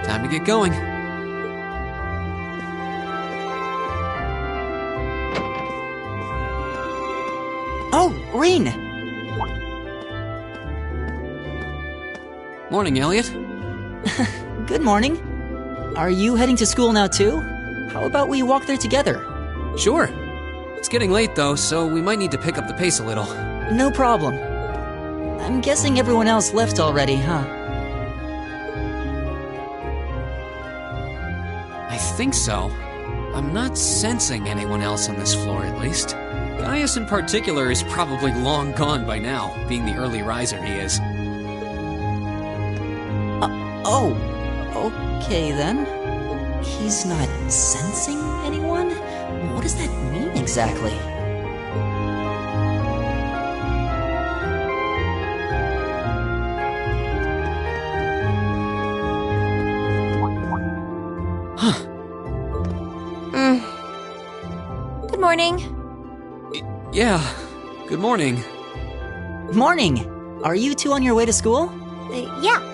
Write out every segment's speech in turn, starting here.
Time to get going. Oh, Rean! Morning, Elliot. Good morning. Are you heading to school now too? How about we walk there together? Sure. It's getting late though, so we might need to pick up the pace a little. No problem. I'm guessing everyone else left already, huh? I think so. I'm not sensing anyone else on this floor, at least. Gaius in particular is probably long gone by now, being the early riser he is. Oh, okay then. He's not sensing anyone? What does that mean exactly? Huh. Good morning. Yeah, good morning. Morning! Are you two on your way to school? Yeah.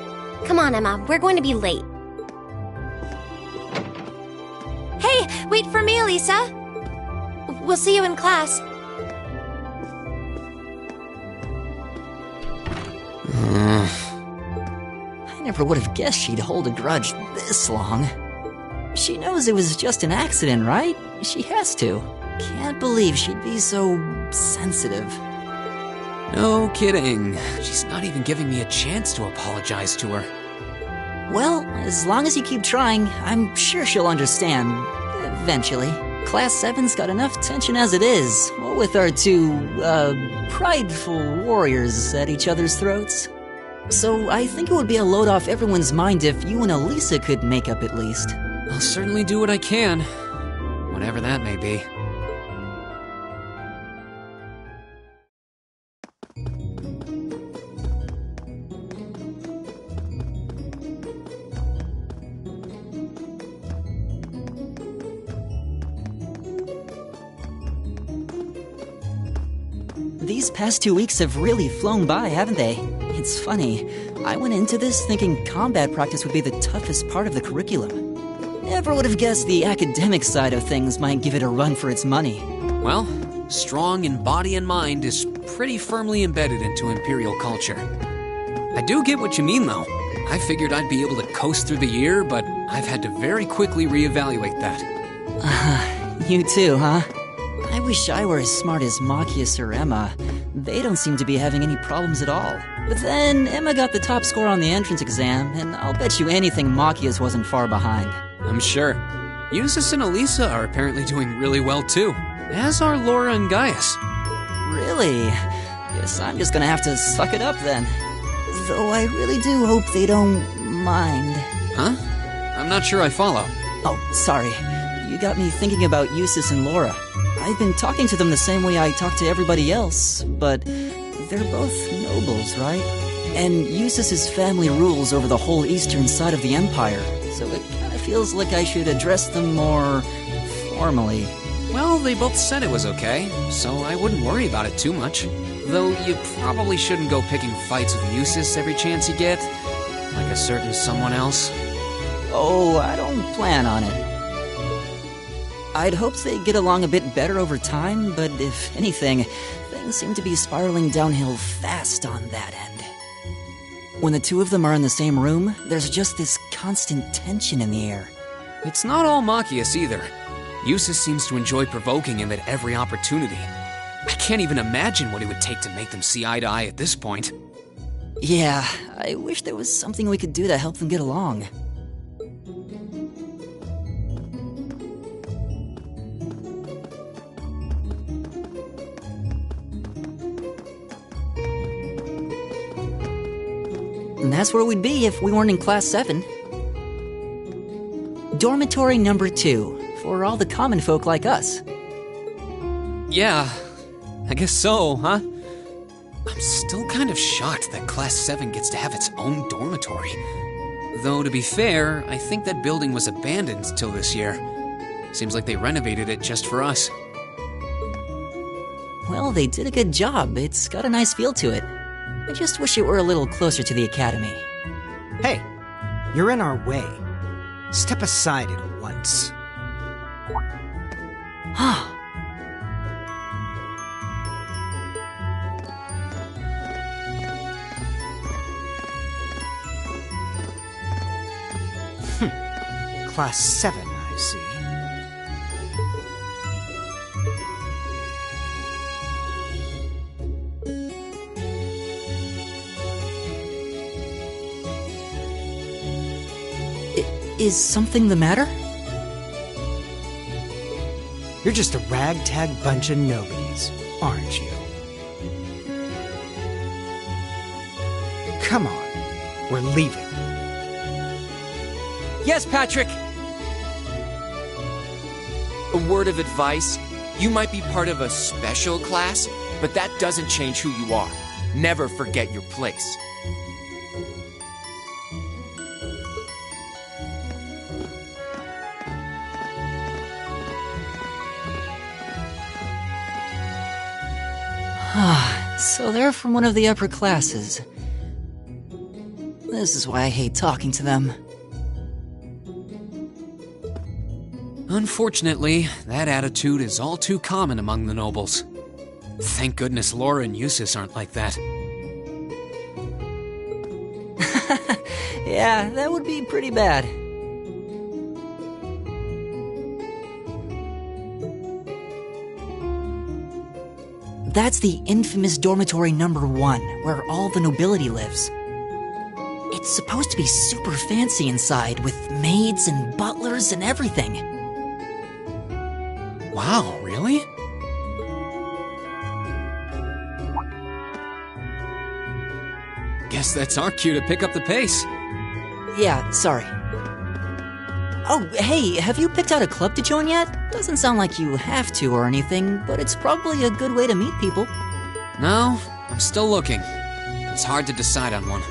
Come on, Emma. We're going to be late. Hey, wait for me, Elisa. We'll see you in class. I never would have guessed she'd hold a grudge this long. She knows it was just an accident, right? She has to. Can't believe she'd be so sensitive. No kidding. She's not even giving me a chance to apologize to her. Well, as long as you keep trying, I'm sure she'll understand. Eventually. Class 7's got enough tension as it is, what with our two, prideful warriors at each other's throats. So I think it would be a load off everyone's mind if you and Elisa could make up at least. I'll certainly do what I can, whatever that may be. These past 2 weeks have really flown by, haven't they? It's funny. I went into this thinking combat practice would be the toughest part of the curriculum. Never would have guessed the academic side of things might give it a run for its money. Well, strong in body and mind is pretty firmly embedded into Imperial culture. I do get what you mean, though. I figured I'd be able to coast through the year, but I've had to very quickly reevaluate that. You too, huh? I wish I were as smart as Machias or Emma. They don't seem to be having any problems at all. But then, Emma got the top score on the entrance exam, and I'll bet you anything Machias wasn't far behind. I'm sure. Eustace and Elisa are apparently doing really well too, as are Laura and Gaius. Really? Guess I'm just gonna have to suck it up then. Though I really do hope they don't mind. Huh? I'm not sure I follow. Oh, sorry. You got me thinking about Eustace and Laura. I've been talking to them the same way I talk to everybody else, but they're both nobles, right? And Eustace's family rules over the whole eastern side of the Empire, so it kind of feels like I should address them more formally. Well, they both said it was okay, so I wouldn't worry about it too much. Though you probably shouldn't go picking fights with Eustace every chance you get, like a certain someone else. Oh, I don't plan on it. I'd hoped they'd get along a bit better over time, but if anything, things seem to be spiraling downhill fast on that end. When the two of them are in the same room, there's just this constant tension in the air. It's not all Machias either. Eustace seems to enjoy provoking him at every opportunity. I can't even imagine what it would take to make them see eye to eye at this point. Yeah, I wish there was something we could do to help them get along. And that's where we'd be if we weren't in Class 7. Dormitory number 2, for all the common folk like us. Yeah, I guess so, huh? I'm still kind of shocked that Class 7 gets to have its own dormitory. Though, to be fair, I think that building was abandoned till this year. Seems like they renovated it just for us. Well, they did a good job. It's got a nice feel to it. I just wish it were a little closer to the academy. Hey, you're in our way. Step aside at once. Class 7, I see. Is something the matter? You're just a ragtag bunch of nobodies, aren't you? Come on, we're leaving. Yes, Patrick! A word of advice. You might be part of a special class, but that doesn't change who you are. Never forget your place. So they're from one of the upper classes. This is why I hate talking to them. Unfortunately, that attitude is all too common among the nobles. Thank goodness Laura and Eustace aren't like that. Yeah, that would be pretty bad. That's the infamous dormitory number 1, where all the nobility lives. It's supposed to be super fancy inside, with maids and butlers and everything. Wow, really? Guess that's our cue to pick up the pace. Yeah, sorry. Oh, hey, have you picked out a club to join yet? Doesn't sound like you have to or anything, but it's probably a good way to meet people. No, I'm still looking. It's hard to decide on one.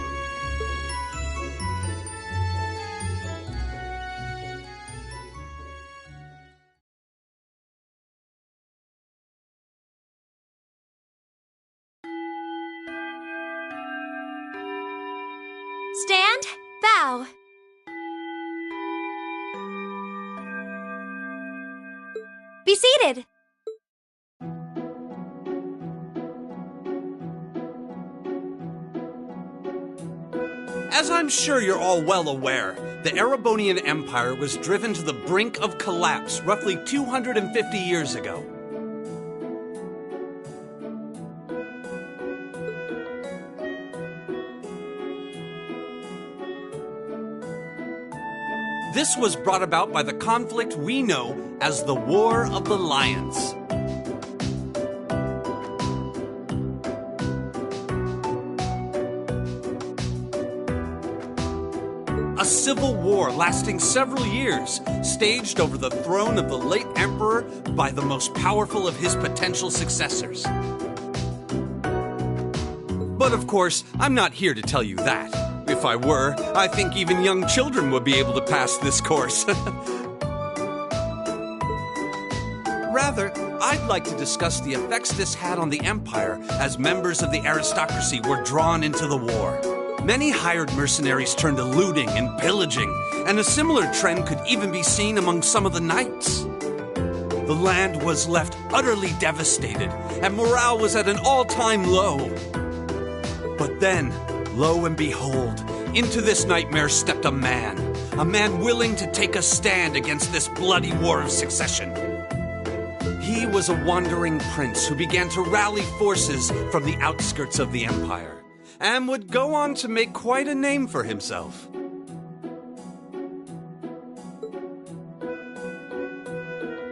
Stand, bow. Be seated. As I'm sure you're all well aware, the Erebonian Empire was driven to the brink of collapse roughly 250 years ago. This was brought about by the conflict we know as the War of the Lions. A civil war lasting several years, staged over the throne of the late emperor by the most powerful of his potential successors. But of course, I'm not here to tell you that. If I were, I think even young children would be able to pass this course. Rather, I'd like to discuss the effects this had on the Empire as members of the aristocracy were drawn into the war. Many hired mercenaries turned to looting and pillaging, and a similar trend could even be seen among some of the knights. The land was left utterly devastated, and morale was at an all-time low. But then, lo and behold, into this nightmare stepped a man willing to take a stand against this bloody war of succession. He was a wandering prince who began to rally forces from the outskirts of the empire, and would go on to make quite a name for himself.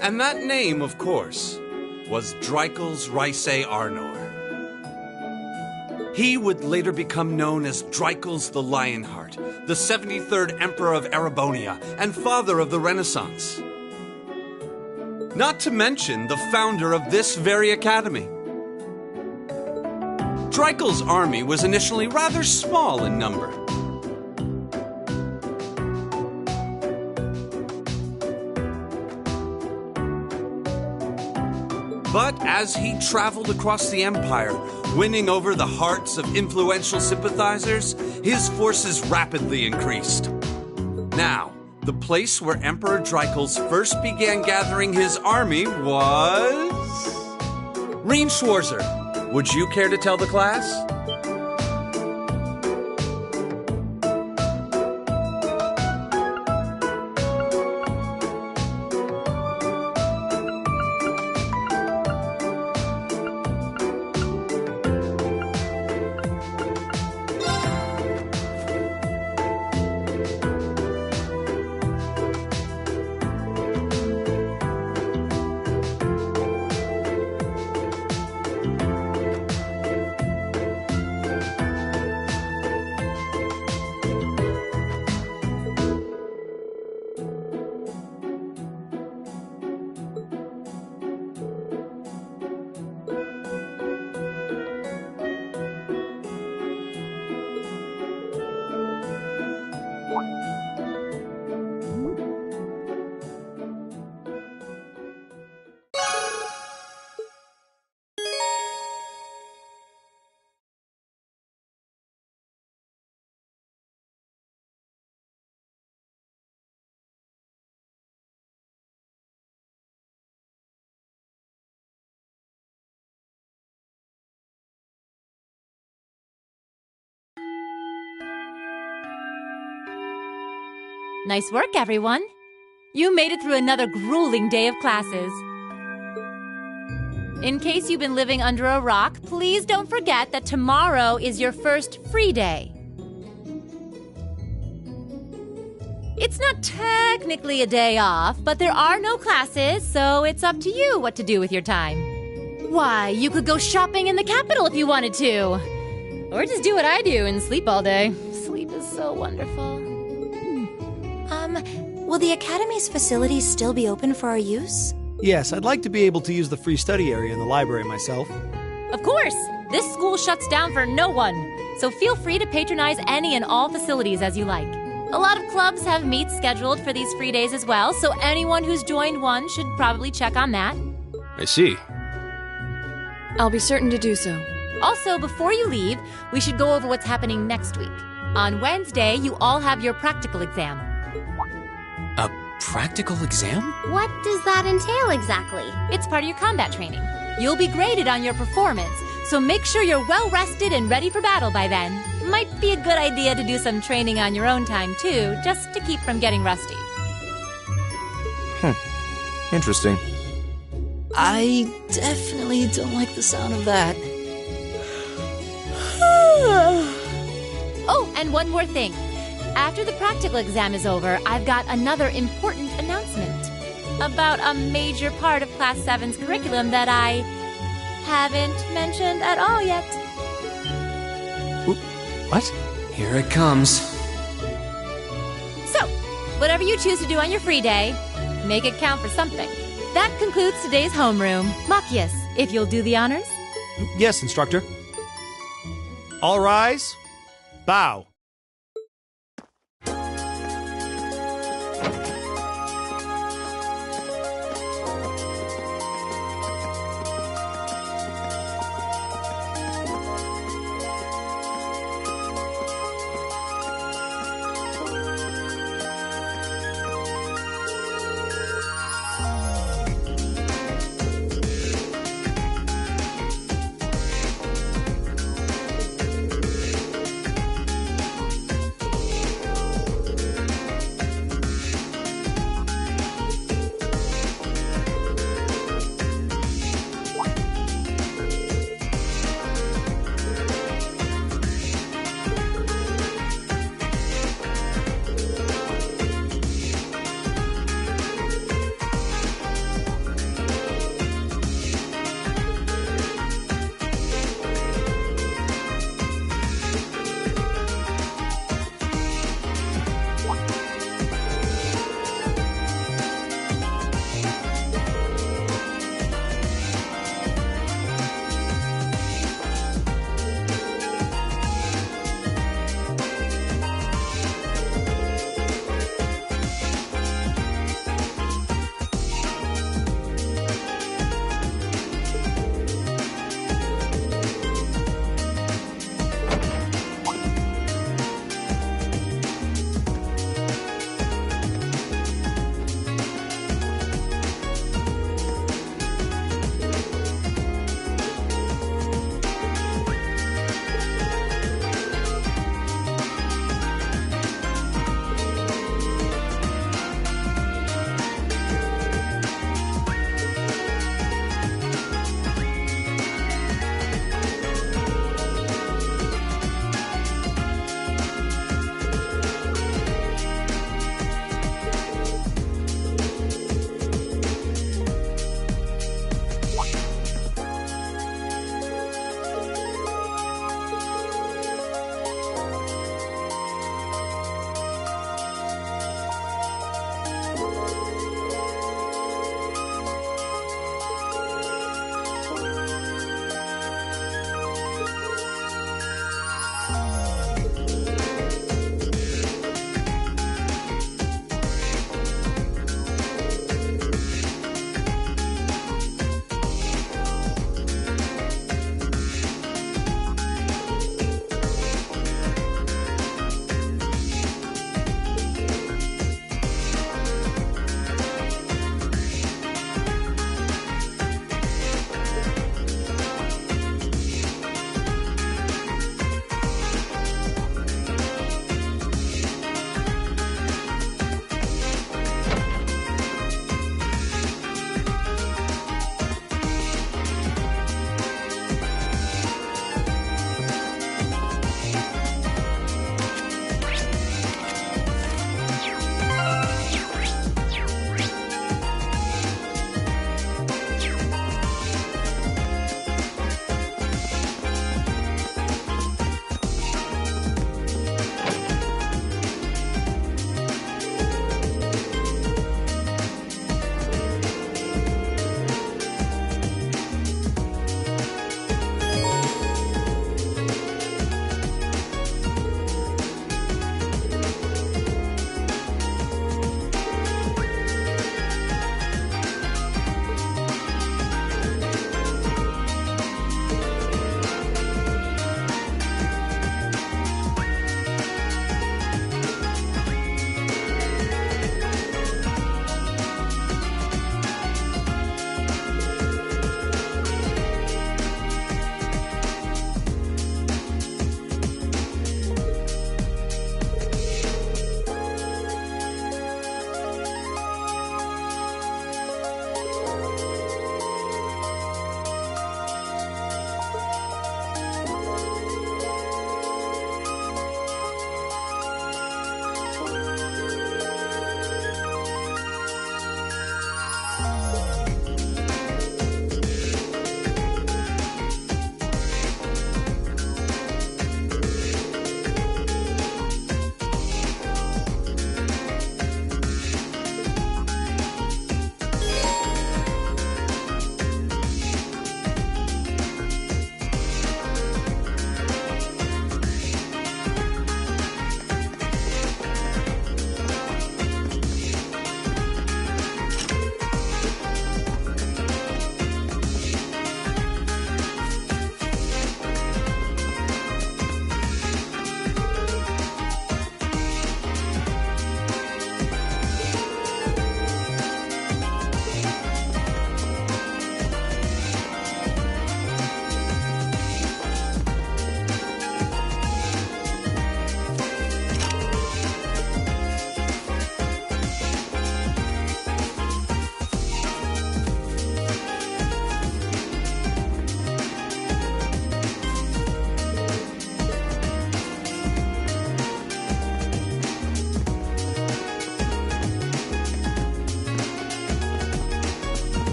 And that name, of course, was Drycles Rhysei Arnor. He would later become known as Drycles the Lionheart, the 73rd Emperor of Erebonia and father of the Renaissance. Not to mention the founder of this very academy. Drycles' army was initially rather small in number. But as he traveled across the empire, winning over the hearts of influential sympathizers, his forces rapidly increased. Now, The place where Emperor Dreikel's first began gathering his army was... Reen Schwarzer, would you care to tell the class? Nice work, everyone. You made it through another grueling day of classes. In case you've been living under a rock, please don't forget that tomorrow is your first free day. It's not technically a day off, but there are no classes, so it's up to you what to do with your time. Why, you could go shopping in the capital if you wanted to. Or just do what I do and sleep all day. Sleep is so wonderful. Will the Academy's facilities still be open for our use? Yes, I'd like to be able to use the free study area in the library myself. Of course! This school shuts down for no one, so feel free to patronize any and all facilities as you like. A lot of clubs have meets scheduled for these free days as well, so anyone who's joined one should probably check on that. I see. I'll be certain to do so. Also, before you leave, we should go over what's happening next week. On Wednesday, you all have your practical exam. A practical exam? What does that entail exactly? It's part of your combat training. You'll be graded on your performance, so make sure you're well rested and ready for battle by then. Might be a good idea to do some training on your own time, too, just to keep from getting rusty. Interesting. I definitely don't like the sound of that. Oh, and one more thing. After the practical exam is over, I've got another important announcement about a major part of Class 7's curriculum that I haven't mentioned at all yet. What? Here it comes. So, whatever you choose to do on your free day, make it count for something. That concludes today's homeroom. Machias, if you'll do the honors. Yes, instructor. All rise. Bow.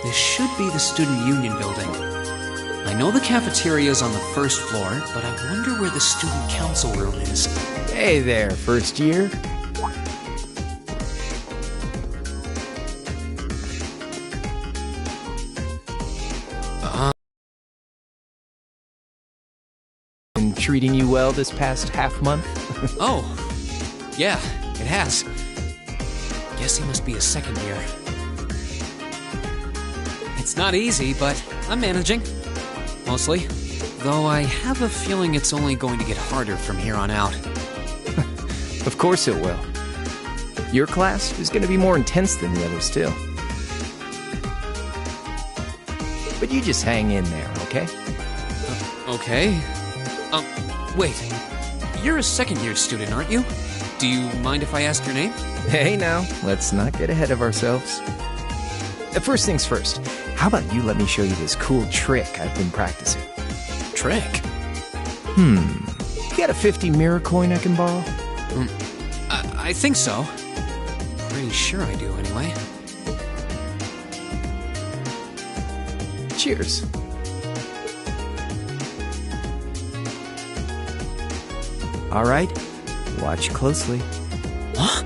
This should be the Student Union building. I know the cafeteria is on the first floor, but I wonder where the Student Council room is. Hey there, first year. Been treating you well this past half month? Oh, yeah, it has. Guess he must be a second year. It's not easy, but I'm managing. Mostly. Though I have a feeling it's only going to get harder from here on out. Of course it will. Your class is going to be more intense than the others, too. But you just hang in there, okay? Okay. Wait. You're a second-year student, aren't you? Do you mind if I ask your name? Hey now, let's not get ahead of ourselves. First things first, how about you let me show you this cool trick I've been practicing? Trick? You got a 50 mirror coin I can borrow? I think so. Pretty sure I do, anyway. Cheers. All right, watch closely. What?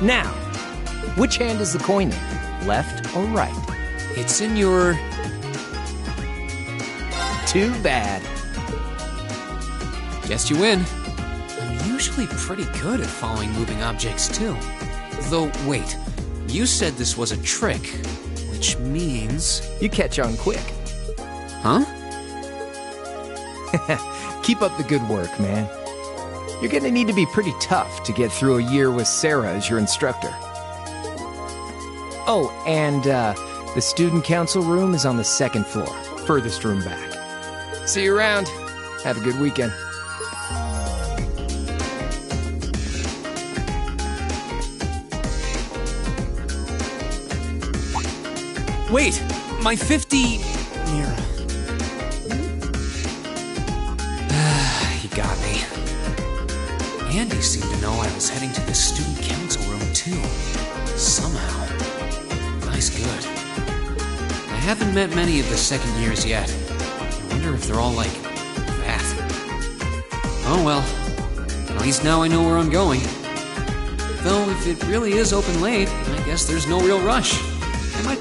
Now, which hand is the coin in? Left or right? It's in your... Too bad. Guess you win. I'm usually pretty good at following moving objects, too. Though, wait. You said this was a trick, which means... You catch on quick. Huh? Keep up the good work, man. You're gonna need to be pretty tough to get through a year with Sarah as your instructor. Oh, and the student council room is on the second floor, furthest room back. See you around. Have a good weekend. Wait! My 50... Mira. He got me. Andy seemed to know I was heading to the student council room, too. Somehow. Nice good. I haven't met many of the second years yet. I wonder if they're all like that. Oh well. At least now I know where I'm going. Though if it really is open late, I guess there's no real rush. I might...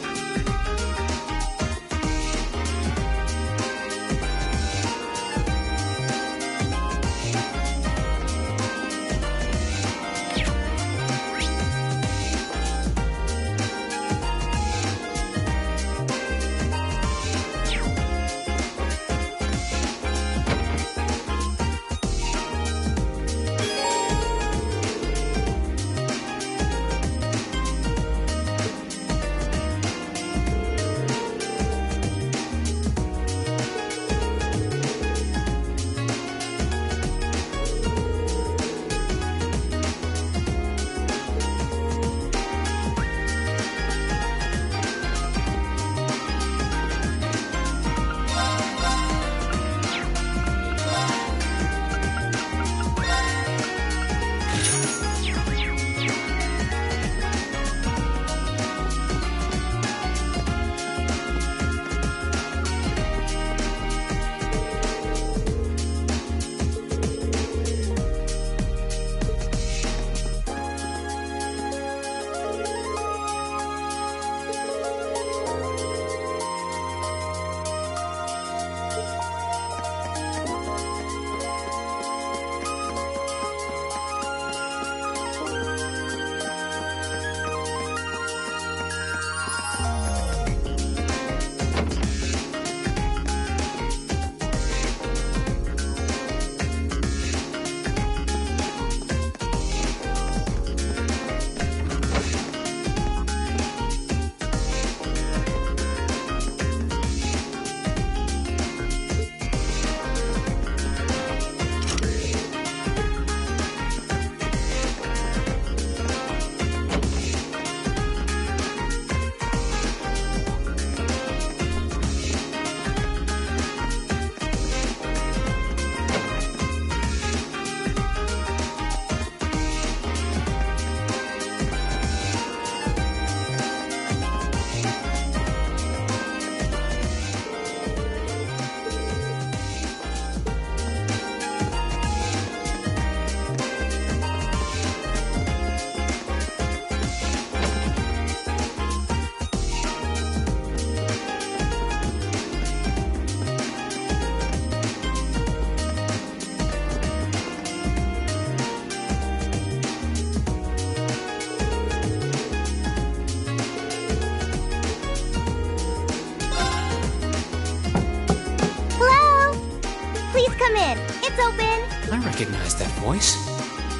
Gates open! I recognize that voice.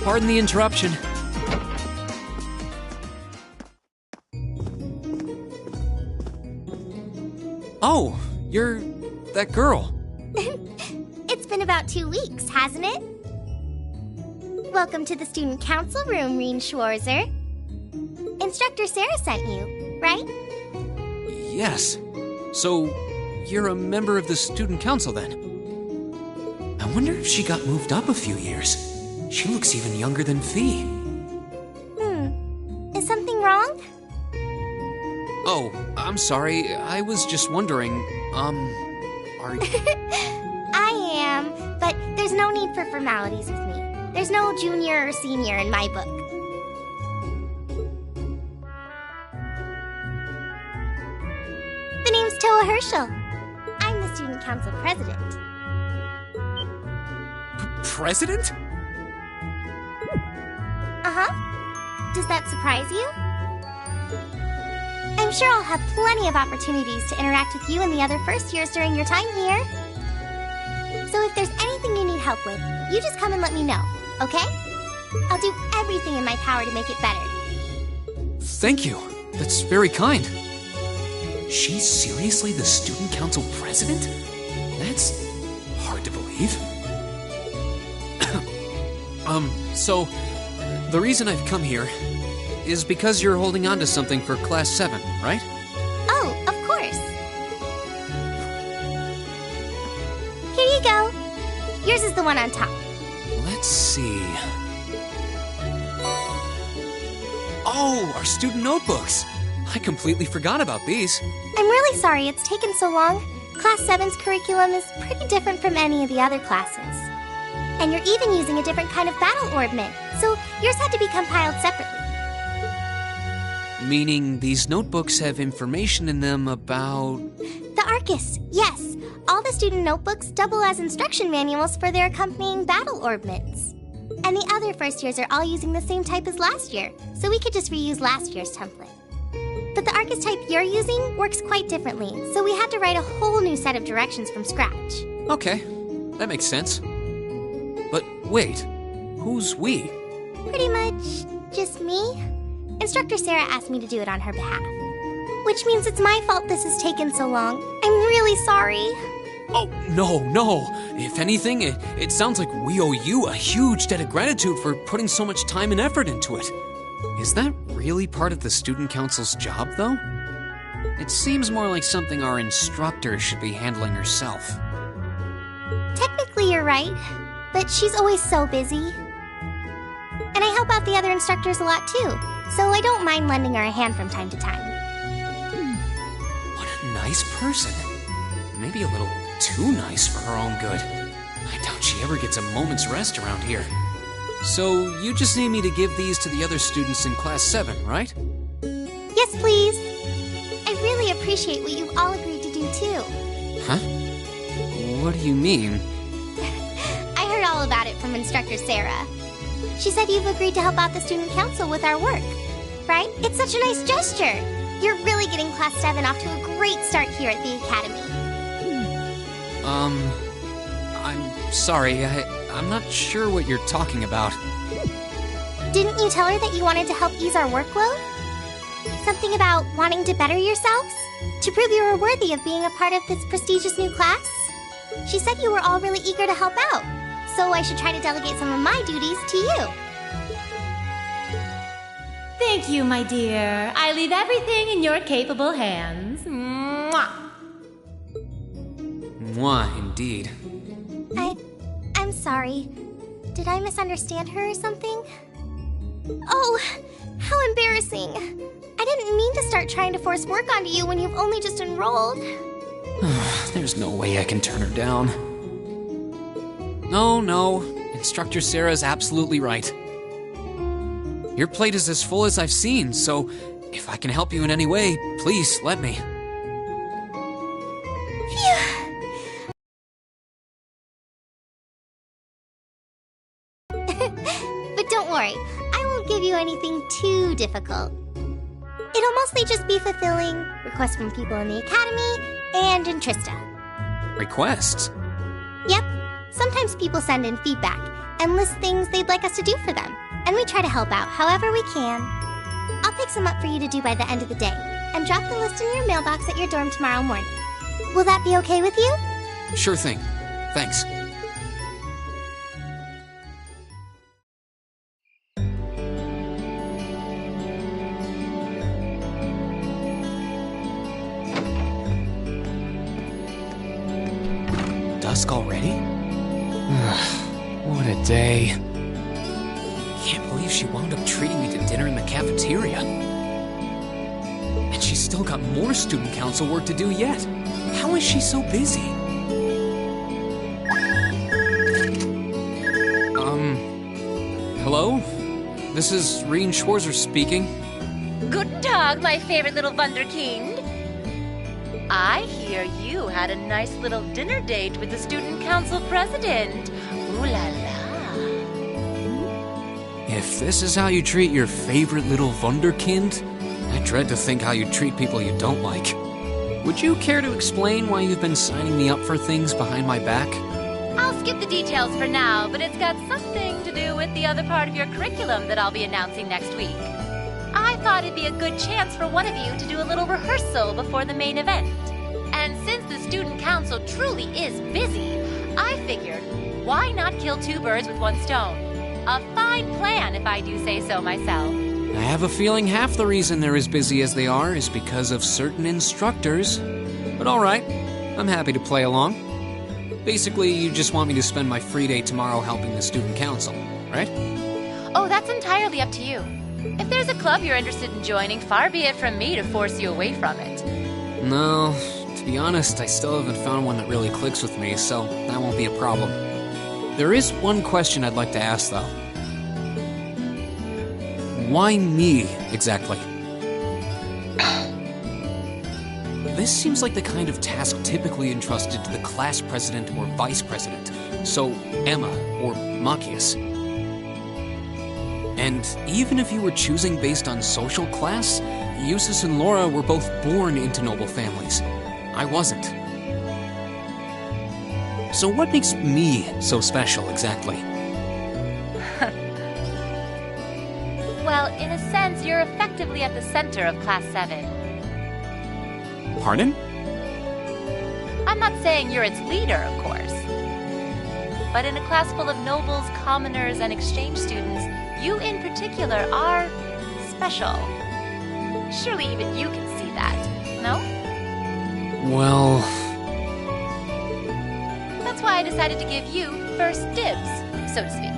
Pardon the interruption. Oh, you're that girl. It's been about 2 weeks, hasn't it? Welcome to the Student Council room, Reen Schwarzer. Instructor Sarah sent you, right? Yes. So, you're a member of the Student Council then? I wonder if she got moved up a few years. She looks even younger than Fee. Is something wrong? Oh, I'm sorry. I was just wondering, are I am, but there's no need for formalities with me. There's no junior or senior in my book. The name's Toa Herschel. I'm the Student Council President. President? Uh-huh. Does that surprise you? I'm sure I'll have plenty of opportunities to interact with you and the other first years during your time here. So if there's anything you need help with, you just come and let me know, okay? I'll do everything in my power to make it better. Thank you. That's very kind. She's seriously the Student Council President? That's hard to believe. So, the reason I've come here is because you're holding on to something for Class 7, right? Oh, of course. Here you go. Yours is the one on top. Let's see. Oh, our student notebooks. I completely forgot about these. I'm really sorry it's taken so long. Class 7's curriculum is pretty different from any of the other classes. And you're even using a different kind of battle orbment, so yours had to be compiled separately. Meaning these notebooks have information in them about... The Arcus, yes. All the student notebooks double as instruction manuals for their accompanying battle orbments. And the other first years are all using the same type as last year, so we could just reuse last year's template. But the Arcus type you're using works quite differently, so we had to write a whole new set of directions from scratch. Okay, that makes sense. But wait, who's we? Pretty much just me. Instructor Sarah asked me to do it on her behalf. Which means it's my fault this has taken so long. I'm really sorry. Oh, no. If anything, it sounds like we owe you a huge debt of gratitude for putting so much time and effort into it. Is that really part of the Student Council's job, though? It seems more like something our instructor should be handling herself. Technically, you're right, but she's always so busy. And I help out the other instructors a lot, too, so I don't mind lending her a hand from time to time. What a nice person. Maybe a little too nice for her own good. I doubt she ever gets a moment's rest around here. So, you just need me to give these to the other students in Class 7, right? Yes, please. I really appreciate what you've all agreed to do, too. Huh? What do you mean? I heard all about it from Instructor Sarah. She said you've agreed to help out the Student Council with our work, right? It's such a nice gesture. You're really getting Class 7 off to a great start here at the Academy. I'm sorry, I'm not sure what you're talking about. Didn't you tell her that you wanted to help ease our workload? Something about wanting to better yourselves? To prove you were worthy of being a part of this prestigious new class? She said you were all really eager to help out, so I should try to delegate some of my duties to you. Thank you, my dear. I leave everything in your capable hands. Mwah! Mwah, indeed. I'm sorry. Did I misunderstand her or something? Oh, how embarrassing. I didn't mean to start trying to force work onto you when you've only just enrolled. There's no way I can turn her down. No. Instructor Sarah's absolutely right. Your plate is as full as I've seen, so if I can help you in any way, please let me. Phew. But don't worry, I won't give you anything too difficult. It'll mostly just be fulfilling requests from people in the Academy and in Trista. Requests? Yep. Sometimes people send in feedback and list things they'd like us to do for them, and we try to help out however we can. I'll pick some up for you to do by the end of the day, and drop the list in your mailbox at your dorm tomorrow morning. Will that be okay with you? Sure thing. Thanks. Dusk already? What a day. Can't believe she wound up treating me to dinner in the cafeteria. And she's still got more student council work to do yet. How is she so busy? Hello? This is Rien Schwarzer speaking. Guten Tag, my favorite little Wunderkind. I hear you had a nice little dinner date with the student council president. Ooh la la. If this is how you treat your favorite little Wunderkind, I dread to think how you treat people you don't like. Would you care to explain why you've been signing me up for things behind my back? I'll skip the details for now, but it's got something to do with the other part of your curriculum that I'll be announcing next week. I thought it'd be a good chance for one of you to do a little rehearsal before the main event. And since the student council truly is busy, I figured, why not kill two birds with one stone? A fine plan, if I do say so myself. I have a feeling half the reason they're as busy as they are is because of certain instructors. But alright, I'm happy to play along. Basically, you just want me to spend my free day tomorrow helping the student council, right? Oh, that's entirely up to you. If there's a club you're interested in joining, far be it from me to force you away from it. No, to be honest, I still haven't found one that really clicks with me, so that won't be a problem. There is one question I'd like to ask, though. Why me, exactly? This seems like the kind of task typically entrusted to the class president or vice president, so Emma or Machias. And even if you were choosing based on social class, Eustace and Laura were both born into noble families. I wasn't. So what makes me so special, exactly? Well, in a sense, you're effectively at the center of Class 7. Pardon? I'm not saying you're its leader, of course. But in a class full of nobles, commoners, and exchange students, you in particular are special. Surely even you can see that, no? Well... That's why I decided to give you first dibs, so to speak.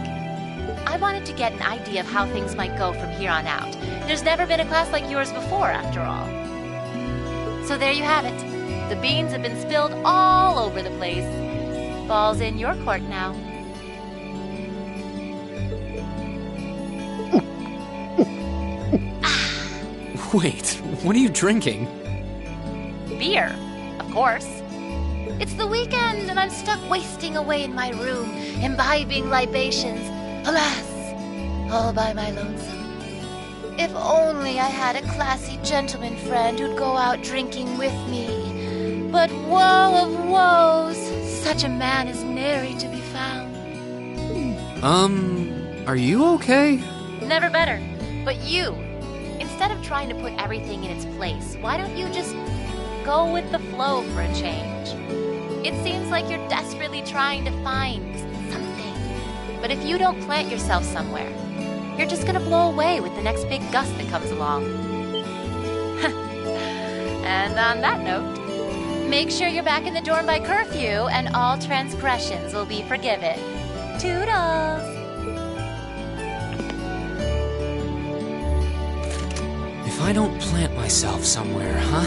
I wanted to get an idea of how things might go from here on out. There's never been a class like yours before, after all. So there you have it. The beans have been spilled all over the place. Ball's in your court now. Wait, what are you drinking? Beer, of course. It's the weekend and I'm stuck wasting away in my room, imbibing libations. Alas, all by my lonesome. If only I had a classy gentleman friend who'd go out drinking with me. But woe of woes, such a man is nary to be found. Are you okay? Never better. But you, instead of trying to put everything in its place, why don't you just go with the flow for a change? It seems like you're desperately trying to find something. But if you don't plant yourself somewhere, you're just gonna blow away with the next big gust that comes along. And on that note, make sure you're back in the dorm by curfew and all transgressions will be forgiven. Toodles! If I don't plant myself somewhere, huh?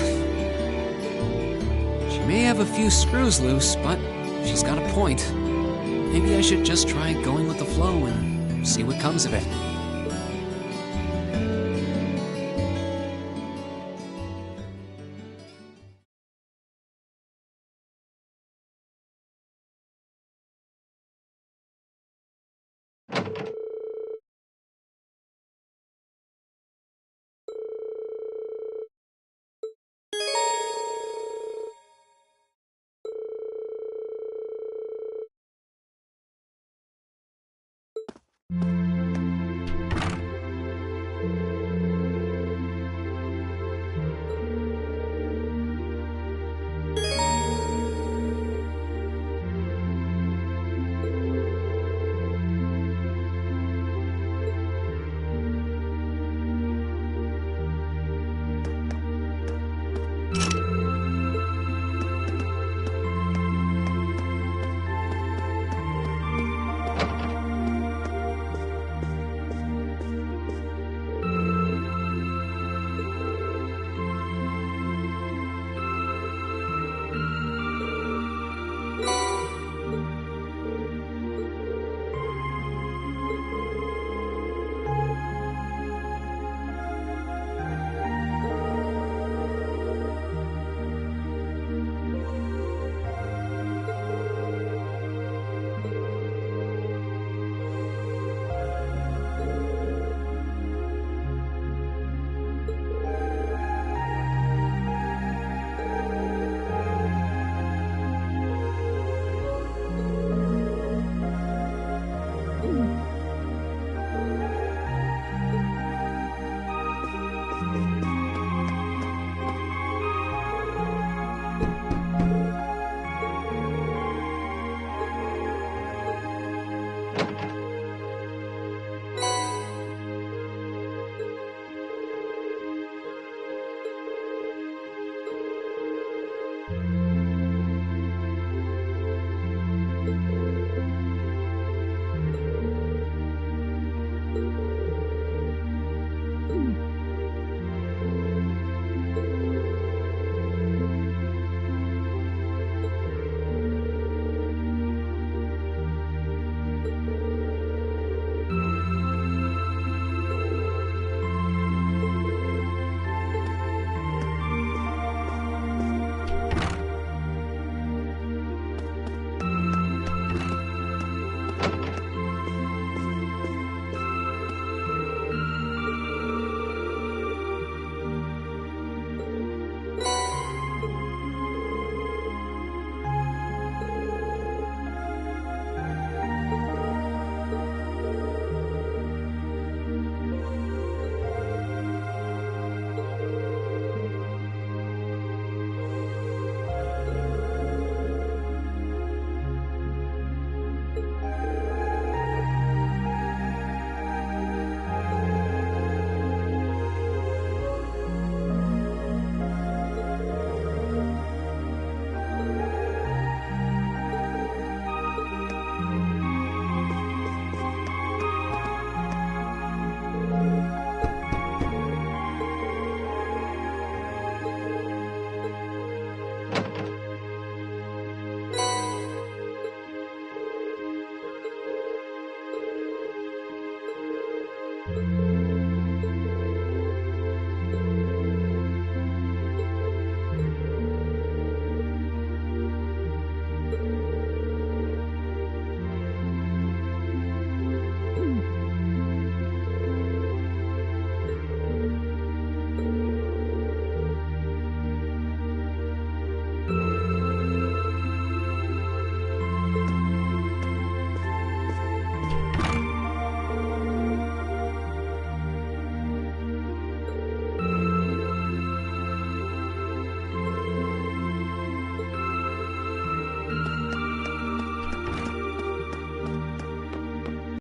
She may have a few screws loose, but she's got a point. Maybe I should just try going with the flow and see what comes of it.